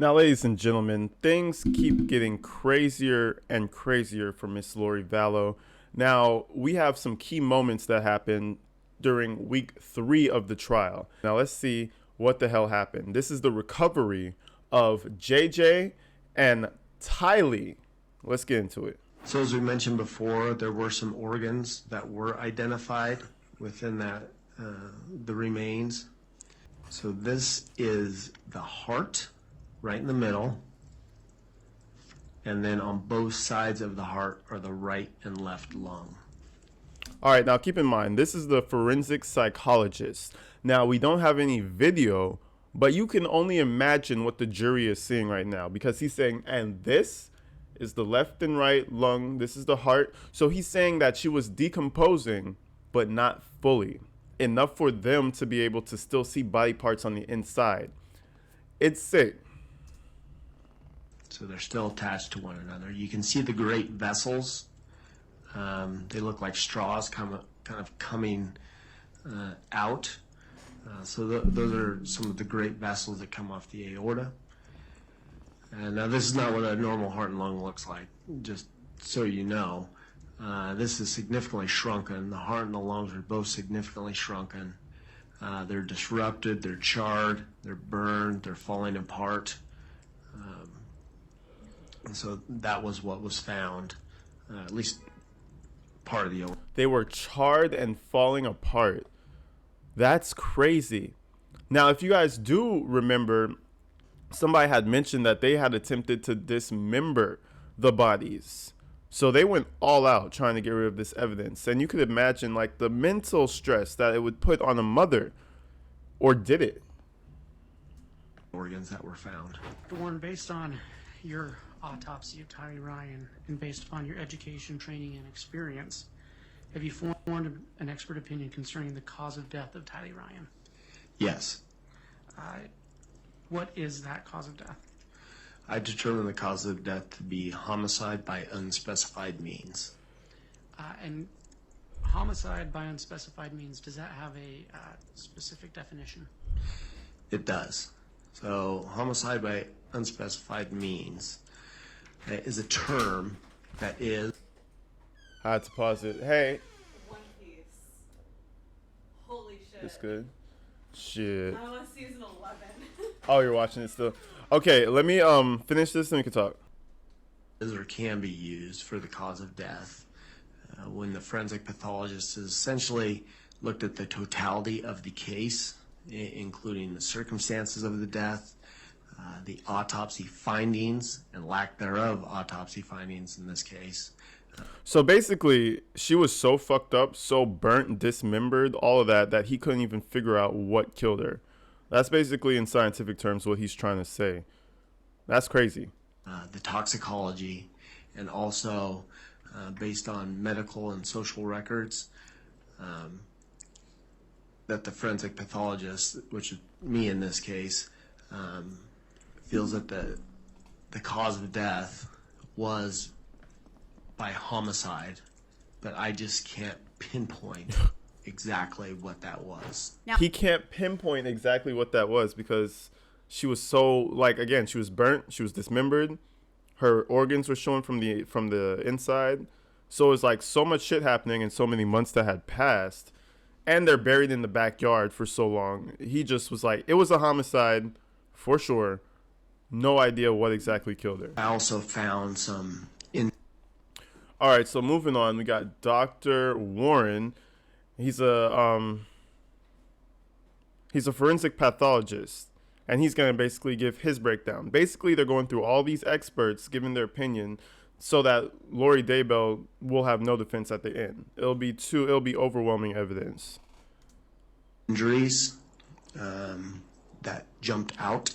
Now, ladies and gentlemen, things keep getting crazier and crazier for Miss Lori Vallow. Now, we have some key moments that happened during week 3 of the trial. Now, let's see what the hell happened. This is the recovery of JJ and Tylee. Let's get into it. So as we mentioned before, there were some organs that were identified within that the remains. So this is the heart right in the middle, and then on both sides of the heart are the right and left lung. All right, now keep in mind, this is the forensic psychologist. Now, we don't have any video, but you can only imagine what the jury is seeing right now, because he's saying, and this is the left and right lung, this is the heart. So he's saying that she was decomposing, but not fully, enough for them to be able to still see body parts on the inside. It's sick. So they're still attached to one another. You can see the great vessels. They look like straws kind of coming out. So those are some of the great vessels that come off the aorta. And now this is not what a normal heart and lung looks like, just so you know. This is significantly shrunken. The heart and the lungs are both significantly shrunken. They're disrupted, they're charred, they're burned, they're falling apart. And so that was what was found, at least part of the aorta. They were charred and falling apart. That's crazy. Now, if you guys do remember, somebody had mentioned that they had attempted to dismember the bodies. So they went all out trying to get rid of this evidence. And you could imagine like the mental stress that it would put on a mother. Or did it? Organs that were found. Warren, based on your autopsy of Tylee Ryan and based upon your education, training, and experience, have you formed an expert opinion concerning the cause of death of Tylee Ryan? Yes. What is that cause of death? I determined the cause of death to be homicide by unspecified means. And homicide by unspecified means, does that have a specific definition? It does. So homicide by unspecified means is a term that is... I had to pause it. Hey. One Piece. Holy shit. It's good. Shit. I'm on season 11. Oh, you're watching it still. Okay, let me finish this and we can talk. Or can be used for the cause of death when the forensic pathologist has essentially looked at the totality of the case, including the circumstances of the death, the autopsy findings and lack thereof autopsy findings in this case. So basically, she was so fucked up, so burnt, dismembered, all of that, that he couldn't even figure out what killed her. That's basically, in scientific terms, what he's trying to say. That's crazy. The toxicology, and also based on medical and social records, that the forensic pathologist, which is me in this case, feels that the cause of death was by homicide, but I just can't pinpoint exactly what that was. Now, he can't pinpoint exactly what that was because she was so, like, again, she was burnt, she was dismembered, her organs were showing from the inside. So it was like so much shit happening and so many months that had passed, and they're buried in the backyard for so long. He just was like, it was a homicide for sure. No idea what exactly killed her. I also found some All right, so moving on, we got Dr. Warren. He's a forensic pathologist, and he's going to basically give his breakdown. Basically, they're going through all these experts giving their opinion so that Lori Daybell will have no defense at the end. It'll be overwhelming evidence. Injuries that jumped out.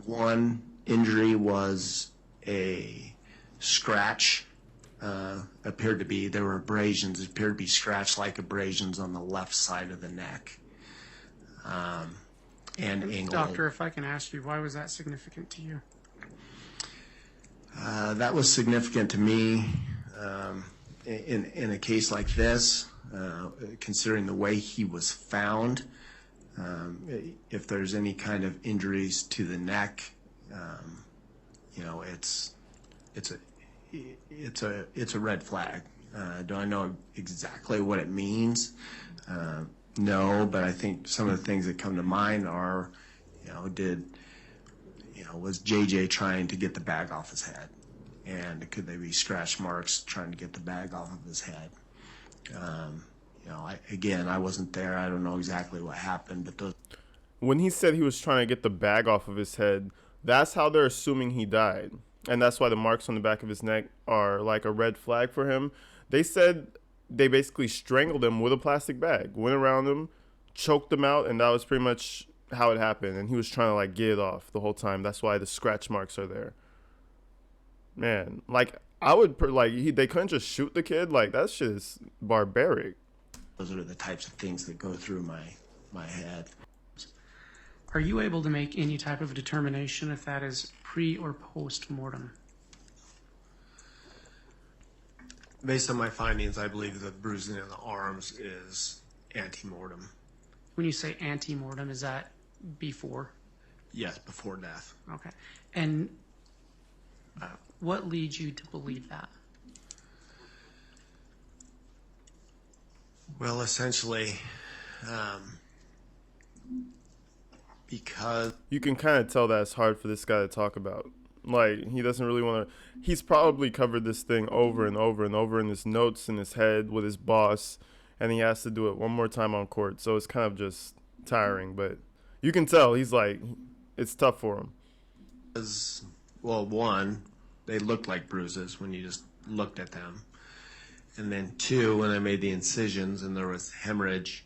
One injury was a scratch. There were abrasions. It appeared to be scratch-like abrasions on the left side of the neck. And angle. Doctor, if I can ask you, why was that significant to you? That was significant to me in a case like this, considering the way he was found. If there's any kind of injuries to the neck, you know, it's a red flag. Do I know exactly what it means? No, but I think some of the things that come to mind are, was JJ trying to get the bag off his head? And could they be scratch marks trying to get the bag off of his head? I wasn't there. I don't know exactly what happened, but those. When he said he was trying to get the bag off of his head, that's how they're assuming he died. And that's why the marks on the back of his neck are like a red flag for him. They said they basically strangled him with a plastic bag, went around him, choked him out, and that was pretty much how it happened. And he was trying to like get it off the whole time. That's why the scratch marks are there. Man, like I would they couldn't just shoot the kid. Like that shit is barbaric. Those are the types of things that go through my head. Are you able to make any type of determination if that is pre or post mortem? Based on my findings, I believe the bruising in the arms is ante-mortem. When you say ante-mortem, is that before? Yes, before death. Okay. And what leads you to believe that? Well, essentially, because You can kind of tell that it's hard for this guy to talk about. Like, he doesn't really want to. He's probably covered this thing over and over and over in his notes in his head with his boss, and he has to do it one more time on court. So it's kind of just tiring. But you can tell he's like, it's tough for him. well, one, they looked like bruises when you just looked at them. And then two, when I made the incisions and there was hemorrhage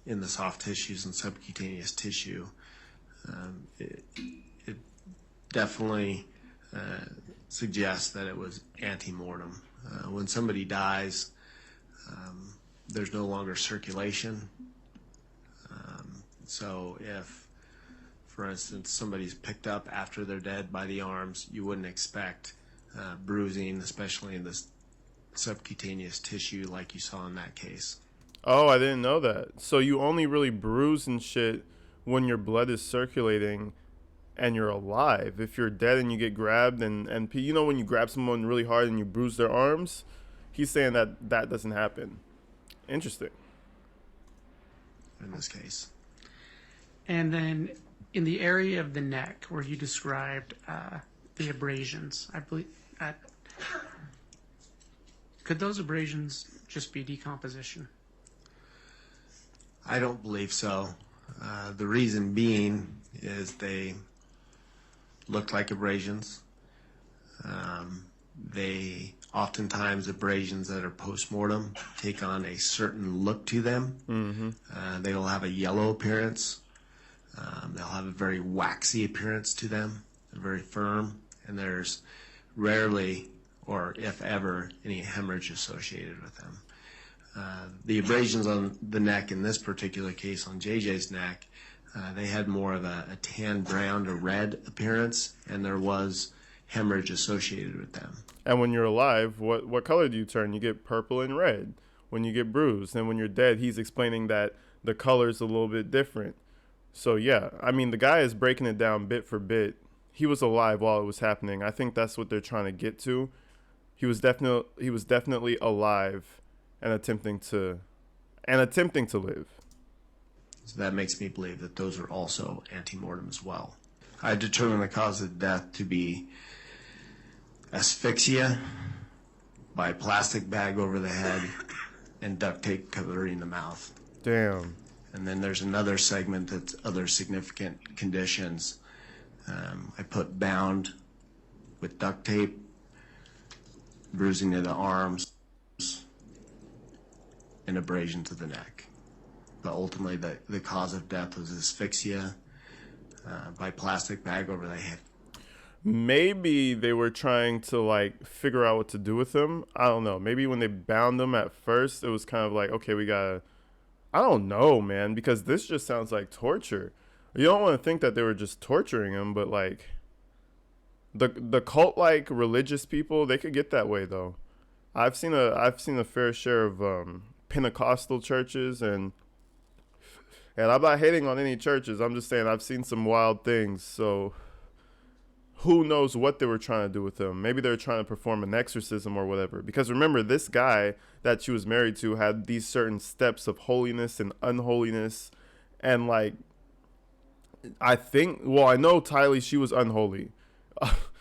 in the soft tissues and subcutaneous tissue, it definitely suggests that it was ante-mortem. When somebody dies, there's no longer circulation. So if, for instance, somebody's picked up after they're dead by the arms, you wouldn't expect bruising, especially in this subcutaneous tissue like you saw in that case. Oh, I didn't know that. So you only really bruise and shit when your blood is circulating and you're alive. If you're dead and you get grabbed and you know when you grab someone really hard and you bruise their arms, he's saying that that doesn't happen. Interesting. In this case. And then in the area of the neck where you described the abrasions, I believe, could those abrasions just be decomposition? I don't believe so. The reason being is they look like abrasions. They oftentimes abrasions that are post-mortem take on a certain look to them. Mm-hmm. They'll have a yellow appearance. They'll have a very waxy appearance to them. They're very firm, and there's rarely, or if ever, any hemorrhage associated with them. The abrasions on the neck in this particular case, on JJ's neck, they had more of a tan brown to red appearance, and there was hemorrhage associated with them. And when you're alive, what color do you turn? You get purple and red when you get bruised. And when you're dead, he's explaining that the color's a little bit different. So yeah, I mean, the guy is breaking it down bit for bit. He was alive while it was happening. I think that's what they're trying to get to. He was definitely alive and attempting to live. So that makes me believe that those are also ante-mortem as well. I determined the cause of death to be asphyxia by plastic bag over the head and duct tape covering the mouth. Damn. And then there's another segment that's other significant conditions. I put bound with duct tape, bruising of the arms, and abrasion to the neck. But ultimately, the cause of death was asphyxia by plastic bag over the head. Maybe they were trying to like figure out what to do with him. I don't know. Maybe when they bound him at first, it was kind of like, okay, we gotta. I don't know, man, because this just sounds like torture. You don't want to think that they were just torturing him, but like the cult like religious people, they could get that way though. I've seen a fair share of Pentecostal churches and And I'm not hating on any churches. I'm just saying I've seen some wild things. So who knows what they were trying to do with him? Maybe they were trying to perform an exorcism or whatever. Because remember, this guy that she was married to had these certain steps of holiness and unholiness. And like, I think, well, I know Tylee, she was unholy.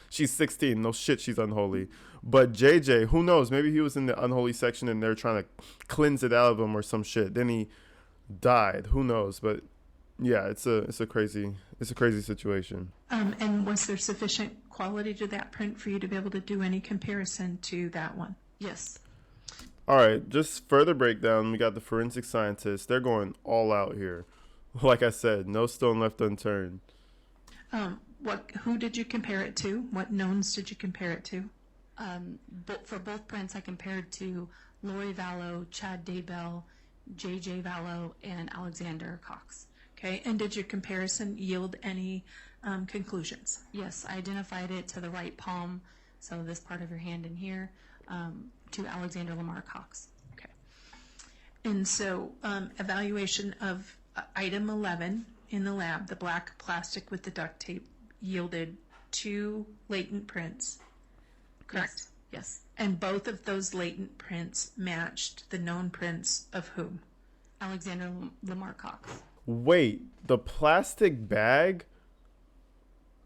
She's 16. No shit, she's unholy. But JJ, who knows? Maybe he was in the unholy section and they're trying to cleanse it out of him or some shit. Then he died. Who knows? But yeah, it's a crazy situation. And was there sufficient quality to that print for you to be able to do any comparison to that one? Yes. All right, just further breakdown. We got the forensic scientists. They're going all out here. Like I said, no stone left unturned. Who did you compare it to? What knowns did you compare it to? But for both prints, I compared to Lori Vallow, Chad Daybell, JJ Vallow, and Alexander Cox. Okay, and did your comparison yield any conclusions? Yes, I identified it to the right palm, so this part of your hand in here, to Alexander Lamar Cox. Okay. And so evaluation of item 11 in the lab, the black plastic with the duct tape, yielded 2 latent prints, correct? Yes. And both of those latent prints matched the known prints of whom? Alexander Lamar Cox. Wait, the plastic bag,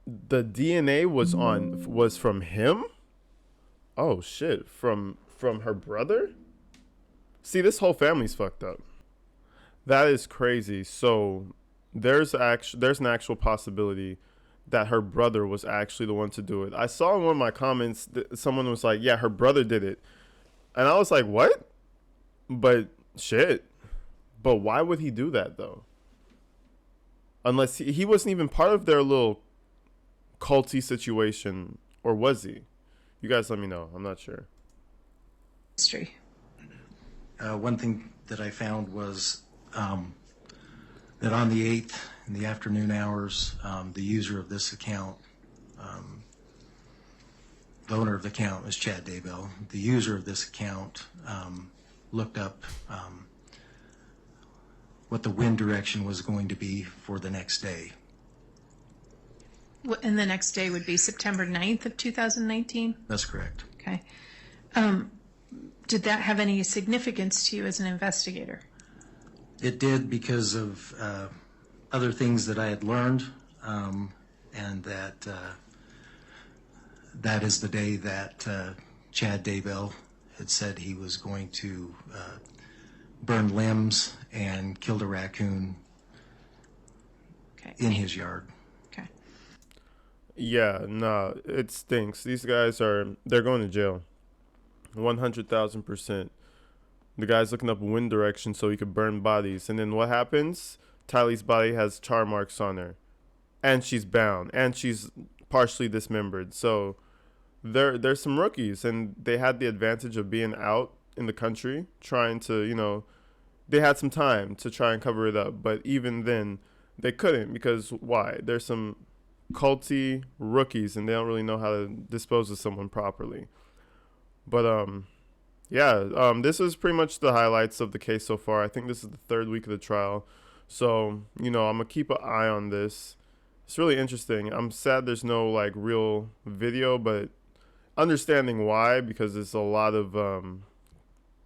the DNA was from him? Oh shit, from her brother? See, this whole family's fucked up. That is crazy. So there's an actual possibility that her brother was actually the one to do it. I saw in one of my comments that someone was like, yeah, her brother did it. And I was like, what? But shit. But why would he do that though? Unless he wasn't even part of their little culty situation, or was he? You guys let me know. I'm not sure. History. One thing that I found was that on the 8th, in the afternoon hours, the user of this account, the owner of the account was Chad Daybell. The user of this account looked up what the wind direction was going to be for the next day. And the next day would be September 9th of 2019? That's correct. Okay. Did that have any significance to you as an investigator? It did because of other things that I had learned, and that is the day that Chad Daybell had said he was going to burn limbs and killed a raccoon Okay. in his yard. Okay. Yeah, nah, it stinks. These guys they're going to jail. 100,000%. The guy's looking up wind direction so he could burn bodies. And then what happens? Tylee's body has char marks on her. And she's bound. And she's partially dismembered. So there's some rookies. And they had the advantage of being out in the country trying to, they had some time to try and cover it up. But even then, they couldn't. Because why? There's some culty rookies and they don't really know how to dispose of someone properly. But yeah, this is pretty much the highlights of the case so far. I think this is the 3rd week of the trial. So, I'm going to keep an eye on this. It's really interesting. I'm sad there's no like real video, but understanding why, because it's a lot of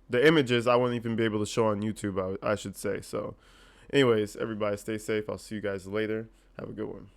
the images I wouldn't even be able to show on YouTube, I should say. So anyways, everybody stay safe. I'll see you guys later. Have a good one.